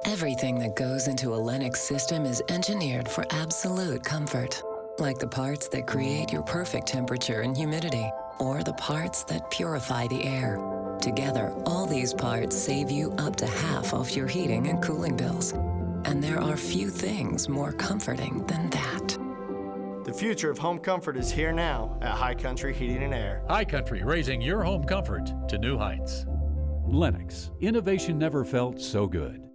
Everything that goes into a Lennox system is engineered for absolute comfort. Like the parts that create your perfect temperature and humidity, or the parts that purify the air. Together, all these parts save you up to half off your heating and cooling bills. And there are few things more comforting than that. The future of home comfort is here now at High Country Heating and Air. High Country, raising your home comfort to new heights. Lennox. Innovation never felt so good.